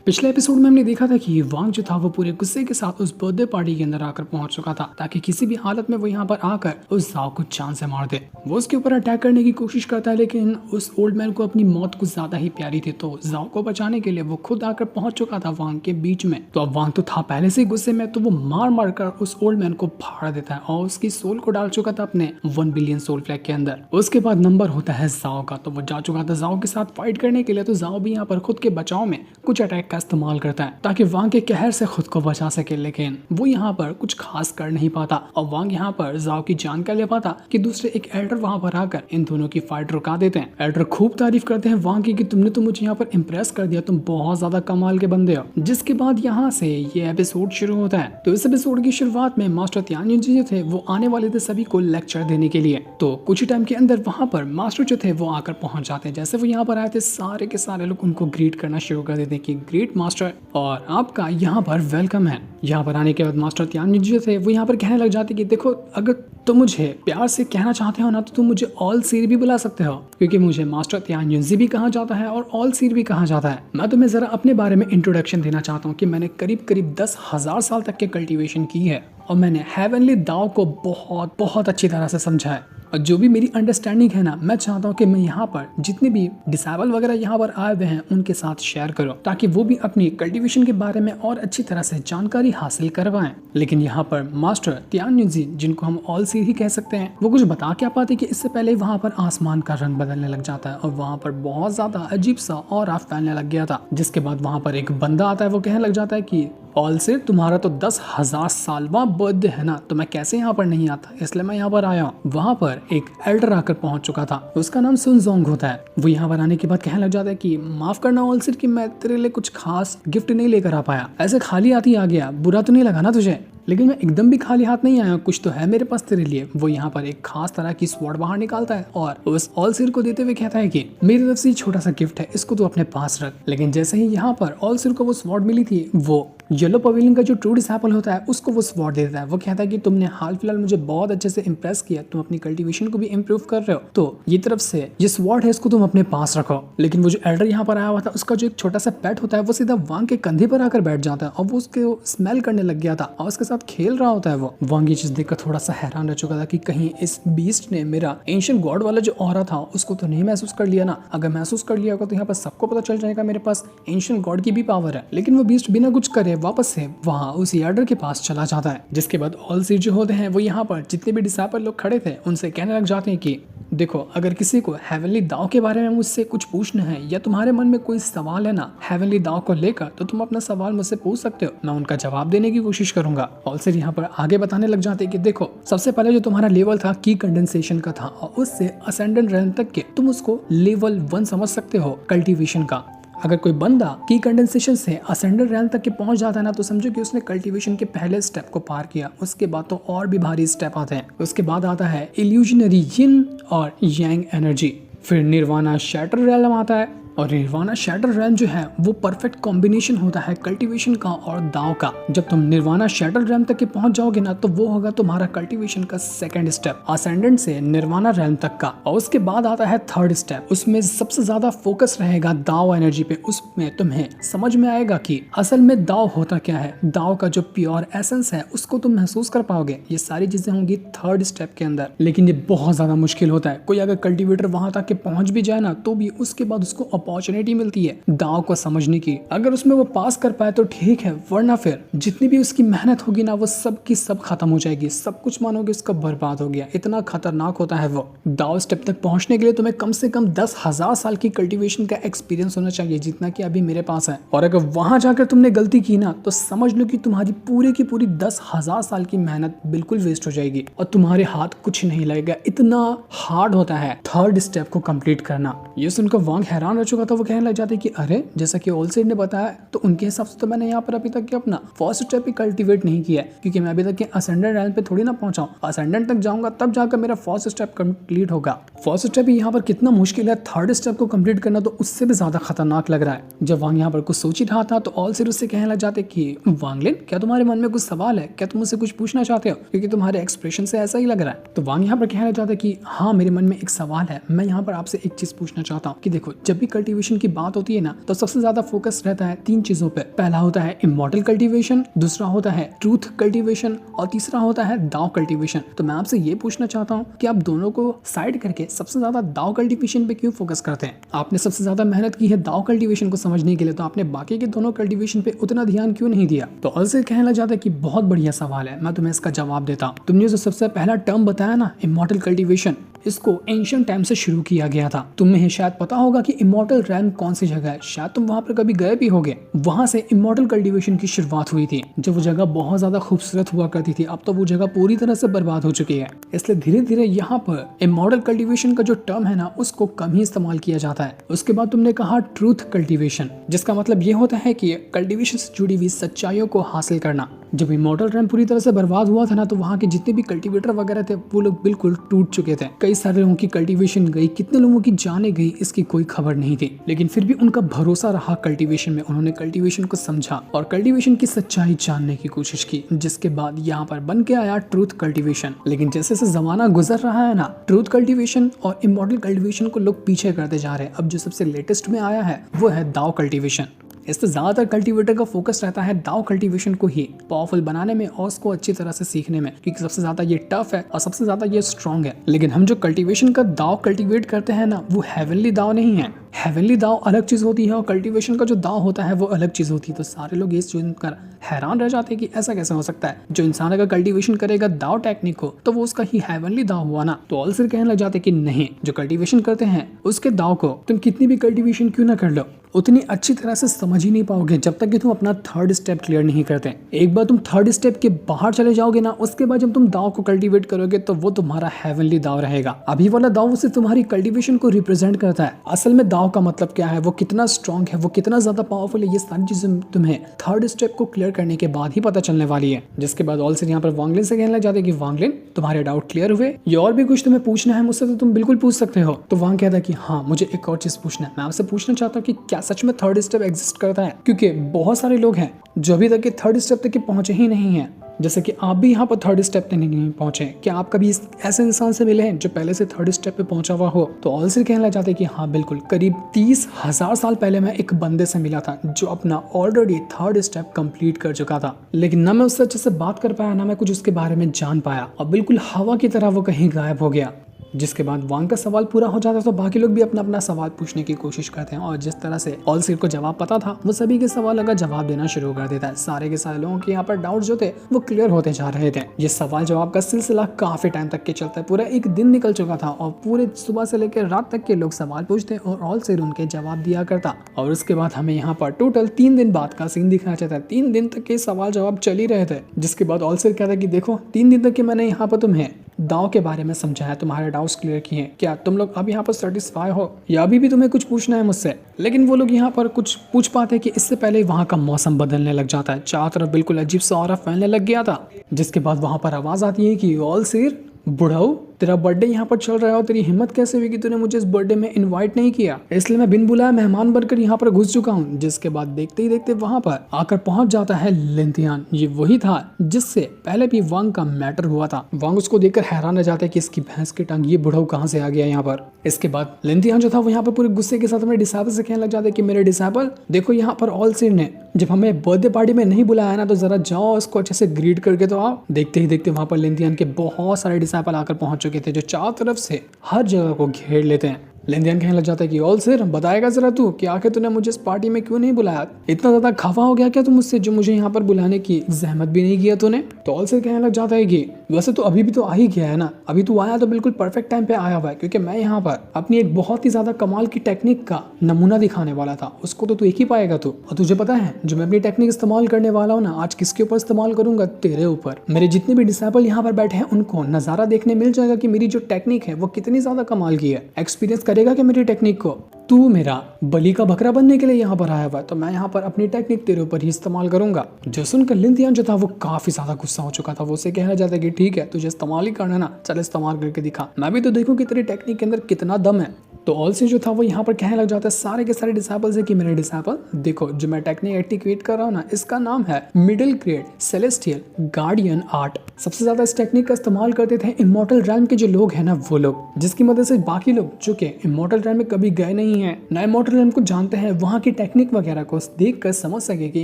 पिछले एपिसोड में हमने देखा था कि वांग जो था वो पूरे गुस्से के साथ उस बर्थडे पार्टी के अंदर आकर पहुंच चुका था ताकि किसी भी हालत में वो यहाँ पर आकर उस जाओ को जान से मार दे। वो उसके ऊपर अटैक करने की कोशिश करता है, लेकिन उस ओल्ड मैन को अपनी मौत कुछ ज्यादा ही प्यारी थी, तो जाओ को बचाने के लिए वो खुद आकर पहुंच चुका था वांग के बीच में। तो अब वांग तो था पहले से गुस्से में, तो वो मार मार कर उस ओल्ड मैन को फाड़ देता है और उसकी सोल को डाल चुका था अपने 1 बिलियन सोल फ्लैग के अंदर। उसके बाद नंबर होता है जाओ का, तो वो जा चुका था जाओ के साथ फाइट करने के लिए। तो जाओ भी यहाँ पर खुद के बचाव में कुछ अटैक का इस्तेमाल करता है ताकि वांग के कहर से खुद को बचा सके, लेकिन वो यहाँ पर कुछ खास कर नहीं पाता और वांग यहाँ पर जाओ की जान का ले पाता कि दूसरे एक एल्डर वहां पर आकर इन दोनों की फाइट रुका देते हैं। एल्डर खूब तारीफ करते हैं वांग की कि तुमने तो मुझे यहाँ पर इम्प्रेस कर दिया, तुम बहुत ज्यादा कमाल के बंदे हो। जिसके बाद यहाँ से ये एपिसोड शुरू होता है। तो इस एपिसोड की शुरुआत में मास्टर त्यान जी जो थे वो आने वाले थे सभी को लेक्चर देने के लिए। तो कुछ ही टाइम के अंदर वहां पर मास्टर जो थे वो आकर पहुंच जाते हैं। जैसे वो यहाँ पर आए थे सारे के सारे लोग उनको ग्रीट करना शुरू कर देते हैं कि ग्रेट मास्टर और आपका यहाँ पर वेलकम है। यहाँ पर आने के बाद मास्टर त्यान जी थे वो यहाँ पर कहने लग जाते कि देखो, अगर तुम मुझे प्यार से कहना चाहते हो ना तो तुम मुझे ऑल सीर भी बुला सकते हो, क्योंकि मुझे मास्टर त्यान जी भी कहा जाता है और ऑल सीर भी कहा जाता है। मैं तुम्हें जरा अपने बारे में इंट्रोडक्शन देना चाहता हूँ कि मैंने करीब करीब 10,000 साल तक के कल्टीवेशन की है और मैंने हेवनली दाव को बहुत बहुत अच्छी तरह से समझा है। और जो भी मेरी अंडरस्टैंडिंग है ना, मैं चाहता हूँ कि मैं यहाँ पर जितने भी डिसेबल वगैरह यहाँ पर आए हुए हैं उनके साथ शेयर करो ताकि वो भी अपनी कल्टीवेशन के बारे में और अच्छी तरह से जानकारी हासिल करवाएं। लेकिन यहाँ पर मास्टर त्यान जी, जिनको हम ऑल सीर ही कह सकते हैं, वो कुछ बता क्या पाते कि इससे पहले वहाँ पर आसमान का रंग बदलने लग जाता है और वहाँ पर बहुत ज्यादा अजीब सा और फैलने लग गया था। जिसके बाद वहाँ पर एक बंदा आता है, वो कहने लग जाता है कि ऑल सीर, तुम्हारा तो 10,000 सालवा बर्थडे है ना, तो मैं कैसे यहाँ पर नहीं आता, इसलिए मैं यहाँ पर आया हूँ। वहाँ पर एक एल्डर आकर पहुंच चुका था, उसका नाम सुन जोंग होता है। वो यहाँ पर आने के बाद कहने लग जाता है कि माफ करना ऑल सीर कि मैं तेरे लिए कुछ खास गिफ्ट नहीं लेकर आ पाया, ऐसे खाली हाथ ही आ गया, बुरा तो नहीं लगा ना तुझे? लेकिन मैं एकदम भी खाली हाथ नहीं आया, कुछ तो है मेरे पास तेरे लिए। वो यहाँ पर एक खास तरह की स्वॉर्ड बाहर निकालता है और उस ऑल सीर को देते हुए कहता है कि मेरी तरफ से छोटा सा गिफ्ट है, इसको तू अपने पास रख। लेकिन जैसे ही यहाँ पर ऑल सीर को वो स्वॉर्ड मिली थी, वो येलो पवेलियन का जो ट्रू डिसेबल होता है उसको वो स्वॉर्ड दे देता है। वो कहता है कि तुमने हाल फिलहाल मुझे बहुत अच्छे से इंप्रेस किया, तुम अपनी कल्टीवेशन को भी इम्प्रूव कर रहे हो, तो ये तरफ से ये स्वॉर्ड है, इसको तुम अपने पास रखो। लेकिन वो जो एल्डर यहाँ पर आया हुआ था, उसका जो एक छोटा सा पेट होता है वो सीधा वांग के कंधे पर आकर बैठ जाता है और वो उसके स्मेल करने लग गया था और उसके साथ खेल रहा होता है। वो वांग ये चीज देखकर थोड़ा सा हैरान रह चुका था कि कहीं इस बीस्ट ने मेरा एंशिएंट गॉड वाला जो ऑरा था उसको तो नहीं महसूस कर लिया ना। अगर महसूस कर लिया होगा तो यहाँ पर सबको पता चल जाएगा मेरे पास एंशिएंट गॉड की भी पावर है। लेकिन वो बीस्ट बिना कुछ करे वापस से वहां उस एल्डर के पास चला जाता है। जिसके बाद ऑल सीर जो होते हैं वो यहाँ पर जितने भी डिसेबल लोग खड़े थे उनसे कहने लग जाते हैं कि देखो, अगर किसी को हेवनली दाव के बारे में मुझसे कुछ पूछना है या तुम्हारे मन में कोई सवाल है ना हेवनली दाव को लेकर, तो तुम अपना सवाल मुझसे पूछ सकते हो, मैं उनका जवाब देने की कोशिश करूंगा। ऑल सीर यहाँ पर आगे बताने लग जाते हैं कि देखो, सबसे पहले जो तुम्हारा लेवल था की कंडेंसेशन का था और उससे असेंडेंट रैंक तक के तुम उसको लेवल 1 समझ सकते हो कल्टीवेशन का। अगर कोई बंदा की कंडेंसेशन से असेंडेंट रैंक तक के पहुंच जाता है ना, तो समझो कि उसने कल्टीवेशन के पहले स्टेप को पार किया। उसके बाद तो और भी भारी स्टेप आते हैं। उसके बाद आता है इल्यूजनरी यिन और यांग एनर्जी, फिर निर्वाणा शैटर रैलम आता है और निर्वाणा शैटर रैम जो है वो परफेक्ट कॉम्बिनेशन होता है कल्टीवेशन का और दाव का। जब तुम निर्वाणा शैटर रैम तक के पहुंच जाओगे ना, तो वो होगा तुम्हारा कल्टीवेशन का सेकंड स्टेप असेंडेंट से निर्वाणा रैम तक का। और उसके बाद आता है थर्ड स्टेप, उसमें सबसे ज्यादा फोकस रहेगा दाव एनर्जी पे। उसमें तुम्हें समझ में आएगा कि असल में दाव होता क्या है, दाव का जो प्योर एसेंस है उसको तुम महसूस कर पाओगे। ये सारी चीजें होंगी थर्ड स्टेप के अंदर, लेकिन ये बहुत ज्यादा मुश्किल होता है। कोई अगर कल्टीवेटर वहां तक के पहुंच भी जाए ना, तो भी उसके बाद उसको अपॉर्चुनिटी मिलती है दाव को समझने की। अगर उसमें वो पास कर पाए तो ठीक है, वरना फिर जितनी भी उसकी मेहनत होगी ना वो सब की सब खत्म हो जाएगी। सब कुछ मानोगे उसका बर्बाद हो गया। इतना खतरनाक होता है वो। दाव स्टेप तक पहुंचने के लिए तुम्हें कम से कम 10,000 साल की कल्टीवेशन का एक्सपीरियंस होना चाहिए, जितना कि अभी मेरे पास है। और अगर वहां जाकर तुमने गलती की ना, तो समझ लो कि तुम्हारी पूरी की पूरी 10,000 साल की मेहनत बिल्कुल वेस्ट हो जाएगी और तुम्हारे हाथ कुछ नहीं लगेगा। इतना हार्ड होता है थर्ड स्टेप को कंप्लीट करना। ये सुनकर वांग हैरान रह चुका था। वो कहने लग जाते कि अरे, जैसा कि ऑल सीर ने बताया, तो उनके हिसाब से तो मैंने यहाँ पर अभी तक के अपना फर्स्ट स्टेप ही कल्टीवेट नहीं किया है, क्योंकि मैं अभी तक के असेंडेंट रैंक पे थोड़ी ना पहुंचा हूं। असेंडेंट तक जाऊंगा तब जाकर मेरा फर्स्ट स्टेप कंप्लीट होगा। फर्स्ट स्टेप ही यहाँ पर कितना मुश्किल है, थर्ड स्टेप को कंप्लीट करना तो उससे भी ज्यादा खतरनाक लग रहा है। जब वांग यहाँ पर कुछ सोच ही रहा था, तो ऑल सीर उससे कहने लग जाते कि वांगलिन, क्या तुम्हारे मन में कुछ सवाल है? क्या तुम मुझसे कुछ पूछना चाहते हो? क्योंकि तुम्हारे एक्सप्रेशन से ऐसा ही लग रहा है। तो वांग यहाँ पर कहना चाहता है कि हाँ, मेरे मन में एक सवाल है। मैं यहाँ पर आपसे एक चीज पूछना चाहता हूँ कि देखो, जब भी कल्टीवेशन की बात होती है ना, तो सबसे ज्यादा फोकस रहता है 3 चीजों पे। पहला होता है इमॉर्टल कल्टीवेशन, दूसरा होता है ट्रूथ कल्टीवेशन और तीसरा होता है दाव कल्टीवेशन। तो मैं आपसे ये पूछना चाहता हूँ कि आप दोनों को साइड करके सबसे ज्यादा दाव कल्टीवेशन पे क्यों फोकस करते हैं? आपने सबसे ज्यादा मेहनत की है दाव कल्टीवेशन को समझने के लिए, तो आपने बाकी के दोनों कल्टीवेशन पे उतना ध्यान क्यों नहीं दिया? तो अलसे कहने लग जाता है कि बहुत बढ़िया सवाल है, मैं तुम्हें इसका जवाब देता हूँ। तुमने जो सबसे पहला टर्म बताया ना, इमॉर्टल कल्टीवेशन, इसको एंशिएंट टाइम से शुरू किया गया था। तुम्हें शायद पता होगा कि इमॉर्टल रैम कौन सी जगह है, शायद तुम वहां पर कभी गए भी होगे। वहां से इमॉर्टल कल्टीवेशन की शुरुआत हुई थी, जब वो जगह बहुत ज्यादा खूबसूरत हुआ करती थी। अब तो वो जगह पूरी तरह से बर्बाद हो चुकी है, इसलिए धीरे धीरे यहाँ पर इमॉर्टल कल्टीवेशन का जो टर्म है ना, उसको कम ही इस्तेमाल किया जाता है। उसके बाद तुमने कहा ट्रूथ कल्टीवेशन, जिसका मतलब ये होता है कि कल्टीवेशन से जुड़ी हुई सच्चाइयों को हासिल करना। जब इमॉर्टल रैम पूरी तरह से बर्बाद हुआ था ना, तो वहाँ के जितने भी कल्टीवेटर वगैरह थे वो लोग बिल्कुल टूट चुके थे। कई सारे लोगों की कल्टीवेशन गई, कितने लोगों की जाने गई, इसकी कोई खबर नहीं थी। लेकिन फिर भी उनका भरोसा रहा कल्टीवेशन में। उन्होंने कल्टीवेशन को समझा और कल्टीवेशन की सच्चाई जानने की कोशिश की, जिसके बाद यहाँ पर बन के आया ट्रूथ कल्टीवेशन। लेकिन जैसे जैसे जमाना गुजर रहा है ना, ट्रूथ कल्टीवेशन और इमॉर्टल कल्टीवेशन को लोग पीछे करते जा रहे हैं। अब जो सबसे लेटेस्ट में आया है वो है दाव कल्टीवेशन। इससे ज्यादातर कल्टीवेटर का फोकस रहता है दाव कल्टीवेशन को ही पावरफुल बनाने में और उसको अच्छी तरह से सीखने में, क्योंकि सबसे ज्यादा ये टफ है और सबसे ज्यादा ये स्ट्रॉन्ग है। लेकिन हम जो कल्टीवेशन का दाव कल्टीवेट करते हैं ना, वो हेवनली दाव नहीं है। हेवनली दाव अलग चीज होती है और कल्टीवेशन का जो दाव होता है वो अलग चीज होती है। तो सारे लोग ये सुनकर हैरान रह जाते हैं कि ऐसा कैसे हो सकता है। जो इंसान अगर कल्टीवेशन करेगा दाव टेक्निक को, तो वो उसका ही हेवनली दाव हुआ ना। तो ऑल सिर कहने लग जाते कि नहीं, जो कल्टीवेशन करते हैं उसके दाव को तुम कितनी भी कल्टीवेशन क्यों ना कर लो, उतनी अच्छी तरह से समझ ही नहीं पाओगे जब तक कि तुम अपना थर्ड स्टेप क्लियर नहीं करते। एक बार तुम थर्ड स्टेप के बाहर चले जाओगे ना, उसके बाद जब तुम दाव को कल्टीवेट करोगे तो वो तुम्हारा हेवनली दाव रहेगा। अभी वाला दाव सिर्फ तुम्हारी कल्टीवेशन को रिप्रेजेंट करता है। असल में दाव का मतलब क्या है, वो कितना स्ट्रॉन्ग है, वो कितना ज्यादा पावरफुल है, ये सारी चीजें तुम्हें थर्ड स्टेप को क्लियर करने के बाद ही पता चलने वाली है। जिसके बाद ऑल सिर यहाँ पर वांगलिन से कहने लग जाते कि वांगलिन, तुम्हारे डाउट क्लियर हुए? ये और भी कुछ तुम्हें पूछना है मुझसे तो तुम बिल्कुल पूछ सकते हो। तो वांग कहता है कि हाँ, मुझे एक और चीज पूछना है। मैं आपसे पूछना चाहता हूँ कि क्या सच में थर्ड स्टेप एग्जिस्ट करता है? क्योंकि बहुत सारे लोग हैं जो अभी तक के थर्ड स्टेप तक पहुंचे ही नहीं है, जैसे कि आप भी यहाँ पर थर्ड स्टेप पे नहीं पहुंचे। क्या आप कभी ऐसे इंसान से मिले हैं जो पहले से थर्ड स्टेप पे पहुंचा हुआ हो? तो ऑल सिर कहना चाहते हैं कि हाँ बिल्कुल, करीब 30,000 साल पहले मैं एक बंदे से मिला था जो अपना ऑलरेडी थर्ड स्टेप कंप्लीट कर चुका था। लेकिन ना मैं उससे अच्छे से बात कर पाया, ना मैं कुछ उसके बारे में जान पाया, और बिल्कुल हवा की तरह वो कहीं गायब हो गया। जिसके बाद वांग का सवाल पूरा हो जाता है तो बाकी लोग भी अपना अपना सवाल पूछने की कोशिश करते हैं, और जिस तरह से ऑल सिर को जवाब पता था वो सभी के सवाल का जवाब देना शुरू कर देता है। सारे के सारे लोगों के यहाँ पर डाउट जो थे वो क्लियर होते जा रहे थे। ये सवाल जवाब का सिलसिला काफी टाइम तक के चलता है, पूरा एक दिन निकल चुका था और पूरे सुबह से लेकर रात तक के लोग सवाल पूछते और ऑल सिर उनके जवाब दिया करता। और उसके बाद हमें यहाँ पर टोटल 3 दिन बाद का सीन दिखाया जाता है। 3 दिन तक के सवाल जवाब चल ही रहे थे। जिसके बाद ऑल सिर कहता है कि देखो, 3 दिन तक के मैंने यहाँ पर तुम्हें दाव के बारे में समझाया, तुम्हारे डाउट्स क्लियर किए, क्या तुम लोग अब यहाँ पर सेटिस्फाई हो या अभी भी तुम्हें कुछ पूछना है मुझसे? लेकिन वो लोग यहाँ पर कुछ पूछ पाते कि इससे पहले वहाँ का मौसम बदलने लग जाता है। चारों तरफ बिल्कुल अजीब सा ऑरा फैलने लग गया था। जिसके बाद वहाँ पर आवाज आती है कि ऑल सिर, बुढ़ाऊ, तेरा बर्थडे यहाँ पर चल रहा है और तेरी हिम्मत कैसे हुई कि तूने मुझे इस बर्थडे में इनवाइट नहीं किया? इसलिए मैं बिन बुलाए मेहमान बनकर यहाँ पर घुस चुका हूँ। जिसके बाद देखते ही देखते वहाँ पर आकर पहुंच जाता है लिंथियान। ये वही था जिससे पहले भी वांग का मैटर हुआ था। वांग उसको देखकर हैरान रह जाता है कि इसकी भैंस की टांग, ये बुढ़ाऊ कहाँ से आ गया यहाँ पर। इसके बाद लिंथियान जो था वो यहाँ पर पूरे गुस्से के साथ अपने डिसाइबल से कहने लग जाता है कि मेरे डिसाइबल देखो, यहाँ पर ऑल सिर ने जब हमें बर्थडे पार्टी में नहीं बुलाया ना, तो जरा जाओ उसको अच्छे से ग्रीट करके तो आओ। देखते ही देखते वहाँ पर लिंथियान के बहुत सारे डिसाइबल आकर पहुंच चुके थे, जो चारों तरफ से हर जगह को घेर लेते हैं। लिंथियान कहने लग जाता है कि ऑल सिर, बताएगा जरा तू कि आखिर तूने मुझे इस पार्टी में क्यों नहीं बुलाया? इतना ज्यादा खफा हो गया क्या तू मुझसे, जो मुझे यहाँ पर बुलाने की जहमत भी नहीं किया तूने? तो ऑल सिर कहने लग जाता है कि वैसे तो अभी भी तो आ ही गया है ना, अभी तू आया तो बिल्कुल परफेक्ट टाइम पे आया हुआ है, क्योंकि मैं यहाँ पर अपनी एक बहुत ही ज्यादा कमाल की टेक्निक का नमूना दिखाने वाला था। उसको तो तू एक ही पाएगा तू। और तुझे पता है जो मैं अपनी टेक्निक इस्तेमाल करने वाला हूँ ना, आज किसके ऊपर इस्तेमाल करूंगा? तेरे ऊपर। मेरे जितने भी डिसाइबल यहाँ पर बैठे हैं उनको नजारा देखने मिल जाएगा कि मेरी जो टेक्निक है वो कितनी ज्यादा कमाल की है। एक्सपीरियंस करेगा कि मेरी टेक्निक को। तू मेरा बलि का बकरा बनने के लिए यहाँ पर आया हुआ है, तो मैं यहाँ पर अपनी टेक्निक तेरे ऊपर ही इस्तेमाल करूंगा। जो सुनकर लिंथियान जो था वो काफी ज्यादा गुस्सा हो चुका था। वो उसे कहना चाहता है कि ठीक है, तुझे इस्तेमाल ही करना ना, चल इस्तेमाल करके दिखा, मैं भी तो देखूं कि तेरी टेक्निक के अंदर कितना दम है। तो ऑल सिर जो था वो यहाँ पर कहने लग जाता है सारे के सारे डिसाइबल से कि मेरे डिसाइबल देखो, जो मैं टेक्निक एक्टिवेट कर रहा हूँ ना, इसका नाम है middle grade celestial guardian art. सबसे ज्यादा इस टेक्निक का इस्तेमाल करते थे इमॉर्टल रैल्म के जो लोग हैं ना, वो लोग, जिसकी मदद से बाकी लोग जो कि इमॉर्टल लैंड में कभी गए नहीं है, ना इमॉर्टल लैंड को जानते हैं, वहाँ की टेक्निक वगैरह को देख कर समझ सके कि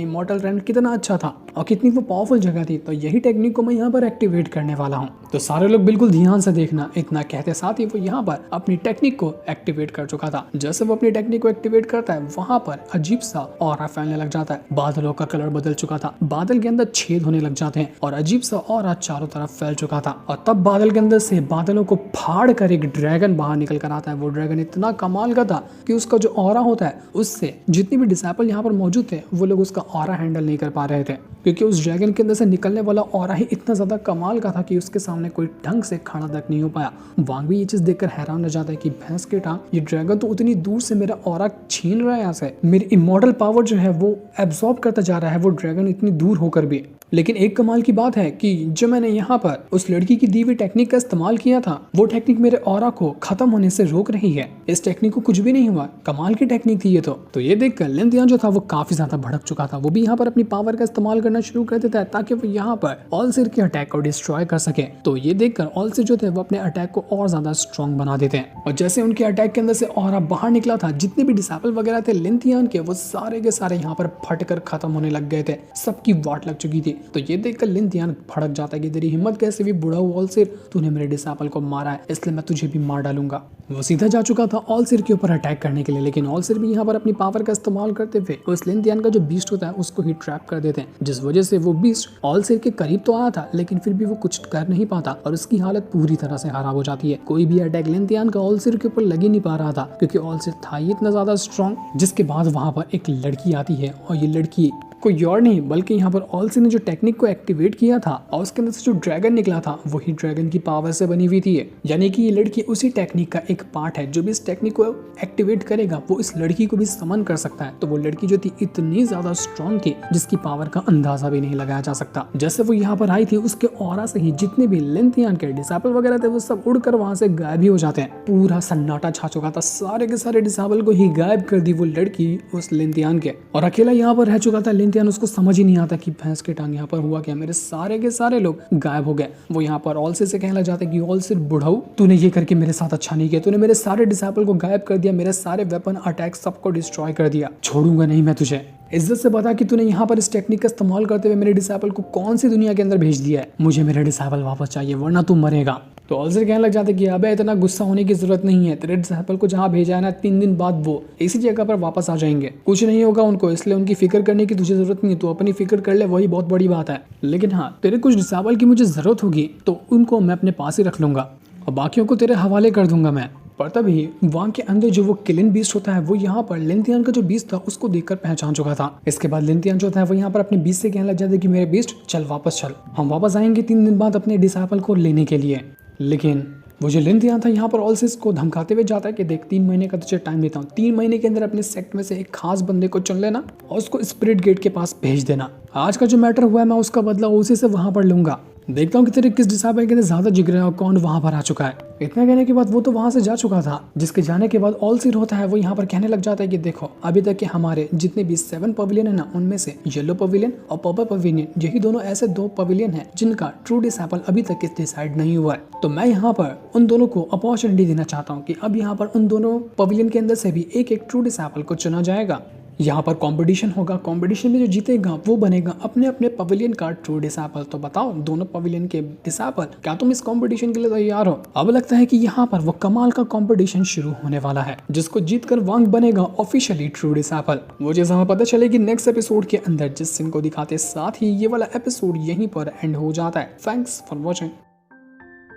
इमॉर्टल लैंड कितना अच्छा था और कितनी वो पावरफुल जगह थी, तो यही टेक्निक को मैं यहाँ पर एक्टिवेट करने वाला हूँ। तो सारे लोग बिल्कुल ध्यान से देखना। इतना कहते साथ ही वो यहाँ पर अपनी टेक्निक को एक्टिवेट कर चुका था। जैसे वो अपनी टेक्निक को एक्टिवेट करता है, वहाँ पर अजीब सा ऑरा फैलने लग जाता है। बादलों का कलर बदल चुका था, बादल के अंदर छेद होने लग जाते हैं और अजीब सा ऑरा चारों तरफ फैल चुका था। और तब बादल के अंदर से बादलों को फाड़ कर एक ड्रैगन बाहर निकल कर आता है। वो ड्रैगन इतना कमाल का था कि उसका जो ऑरा होता है, उससे जितने भी डिसाइपल यहाँ पर मौजूद थे वो लोग उसका ऑरा हैंडल नहीं कर पा रहे थे, क्योंकि उस ड्रैगन के अंदर से निकलने वाला ऑरा ही इतना ज्यादा कमाल का था कि उसके सामने कोई ढंग से खड़ा तक नहीं हो पाया। वांग भी ये चीज देखकर हैरान रह जाता है कि भैंस के टांग, ये ड्रैगन तो उतनी दूर से मेरा ऑरा छीन रहा है यहाँ से, मेरी इमॉर्टल पावर जो है वो एब्सॉर्ब करता जा रहा है वो ड्रैगन इतनी दूर होकर भी। लेकिन एक कमाल की बात है कि जो मैंने यहाँ पर उस लड़की की दी हुई टेक्निक का इस्तेमाल किया था, वो टेक्निक मेरे ऑरा को खत्म होने से रोक रही है। इस टेक्निक को कुछ भी नहीं हुआ, कमाल की टेक्निक थी ये तो ये देखकर लिन तियान जो था वो काफी ज्यादा भड़क चुका था। वो भी यहाँ पर अपनी पावर का इस्तेमाल करना शुरू कर देता है ताकि वो यहाँ पर ऑलसिर के अटैक को डिस्ट्रॉय कर सके। तो ये देखकर ऑलसिर जो थे वो अपने अटैक को और ज्यादा स्ट्रॉन्ग बना देते हैं और जैसे उनके अटैक के अंदर से ऑरा बाहर निकला था, जितने भी डिसाइपल वगैरह थे लिन तियान के, वो सारे के सारे यहाँ पर फट कर खत्म होने लग गए थे। सबकी वाट लग चुकी थी। तो ये देखकर लिन तियान भड़क जाता है कि तेरी हिम्मत कैसे भी, बुढ़ा हुआ ऑलसिर, तूने मेरे डिसाइपल को मारा है, इसलिए मैं तुझे भी मार डालूंगा। वो सीधा जा चुका था ऑलसिर के ऊपर अटैक करने के लिए, लेकिन ऑलसिर भी यहाँ पर अपनी पावर का इस्तेमाल करते हुए उस लिन तियान का जो बीस्ट होता है उसको ही ट्रैप कर देते हैं, जिस वजह से वो बीस्ट ऑलसिर के करीब तो आया था लेकिन फिर भी वो कुछ कर नहीं पाता और उसकी हालत पूरी तरह से खराब हो जाती है। कोई भी अटैक लिन तियान का ऑलसिर के ऊपर लग ही नहीं पा रहा था क्योंकि ऑलसिर था ही इतना ज्यादा स्ट्रॉन्ग। जिसके बाद वहां पर एक लड़की आती है और ये लड़की कोई और नहीं बल्कि यहाँ पर ऑलसिर ने जो टेक्निक को एक्टिवेट किया था और उसके अंदर से जो ड्रैगन निकला था वही ड्रैगन की पावर से बनी हुई थी। यानी कि ये लड़की उसी टेक्निक का एक पार्ट है। जो भी इस टेक्निक को एक्टिवेट करेगा वो इस लड़की को भी समन कर सकता है। तो वो लड़की जो थी इतनी ज्यादा स्ट्रॉन्ग थी जिसकी पावर का अंदाजा भी नहीं लगाया जा सकता। जैसे वो यहाँ पर आई थी उसके ऑरा से ही जितने भी लिन तियान के डिसाइपल वगैरह थे वो सब उड़कर वहां से गायब ही हो जाते हैं। पूरा सन्नाटा छा चुका था, सारे के सारे डिसाइपल को ही गायब कर दी वो लड़की उस लिन तियान के, और अकेला यहाँ पर रह चुका था लिन तियान। उसको समझ ही नहीं आता कि भैंस के टांग यहाँ पर हुआ क्या, मेरे सारे के सारे लोग गायब हो गए। वो यहाँ पर ऑलसिर से कहने लग जाते कि ऑलसिर बुढ़ाऊ, तूने ये करके मेरे साथ अच्छा नहीं किया, तूने मेरे सारे डिसाइपल को गायब कर दिया, मेरे सारे वेपन अटैक सबको डिस्ट्रॉय कर दिया, छोड़ूंगा नहीं मैं तुझे। इज्जत से बता कि तूने यहाँ पर इस टेक्निक का इस्तेमाल करते हुए मेरे डिसाइपल को कौन सी दुनिया के अंदर भेज दिया है। मुझे मेरे डिसाइपल वापस चाहिए वरना तू मरेगा। तो ऑलसिर कहने लग जाते कि अबे इतना गुस्सा होने की जरूरत नहीं है, तेरे डिसाइपल को जहाँ भेजा है ना 3 दिन बाद वो इसी जगह पर वापस आ जाएंगे, कुछ नहीं होगा उनको, इसलिए उनकी फिक्र करने की तुझे जरूरत नहीं है, तू अपनी फिक्र कर ले, वही बहुत बड़ी बात है। लेकिन हाँ, तेरे कुछ डिसाइपल की मुझे जरूरत होगी तो उनको मैं अपने पास ही रख लूंगा और बाकियों को तेरे हवाले कर दूंगा मैं। पर तभी वहां के अंदर जो वो किलिन बीस्ट होता है वो यहाँ पर लिन तियान का जो बीस्ट था उसको देखकर पहचान चुका था। इसके बाद लिन तियान जो था वो यहाँ पर अपने बीस्ट से कहने लग जाता है कि मेरे बीस्ट चल वापस चल, हम वापस आएंगे 3 दिन बाद अपने डिसाइपल को लेने के लिए। लेकिन वो जो लिन तियान था यहाँ पर ऑलसिस को धमकाते हुए जाता है कि देख 3 महीने का तुझे टाइम देता हूँ, 3 महीने के अंदर अपने सेक्ट में से एक खास बंदे को चुन लेना और उसको स्पिरिट गेट के पास भेज देना। आज का जो मैटर हुआ है मैं उसका बदला उसी से वहां पर लूंगा, देखता हूँ कि तेरे किस डिसाइपल के अंदर ज्यादा जिगर है और कौन वहां पर आ चुका है। इतना कहने के बाद वो तो वहां से जा चुका था, जिसके जाने के बाद ऑलसिर होता है वो यहाँ पर कहने लग जाता है कि देखो अभी तक के हमारे जितने भी 7 पवेलियन है ना, उनमें से येलो पवेलियन और पर्पल पवेलियन, यही दोनों ऐसे 2 पवेलियन है जिनका ट्रू डिसाइपल अभी तक डिसाइड नहीं हुआ है। तो मैं यहाँ पर उन दोनों को अपॉर्चुनिटी देना चाहता हूँ कि अब यहाँ पर उन दोनों पवेलियन के अंदर से भी एक ट्रू डिसाइपल को चुना जाएगा। यहाँ पर कंपटीशन होगा, कंपटीशन में जो जीतेगा वो बनेगा अपने अपने पवेलियन का ट्रू डिसाइपल। तो बताओ दोनों पवेलियन के डिसाइपल, क्या तुम इस कंपटीशन के लिए तैयार हो? अब लगता है कि यहाँ पर वो कमाल का कंपटीशन शुरू होने वाला है जिसको जीतकर वांग बनेगा ऑफिशियली ट्रू डिसाइपल। वो जैसा हमें पता चलेगी नेक्स्ट एपिसोड के अंदर जिस सीन को दिखाते साथ ही ये वाला एपिसोड यहीं पर एंड हो जाता है। Thanks for watching.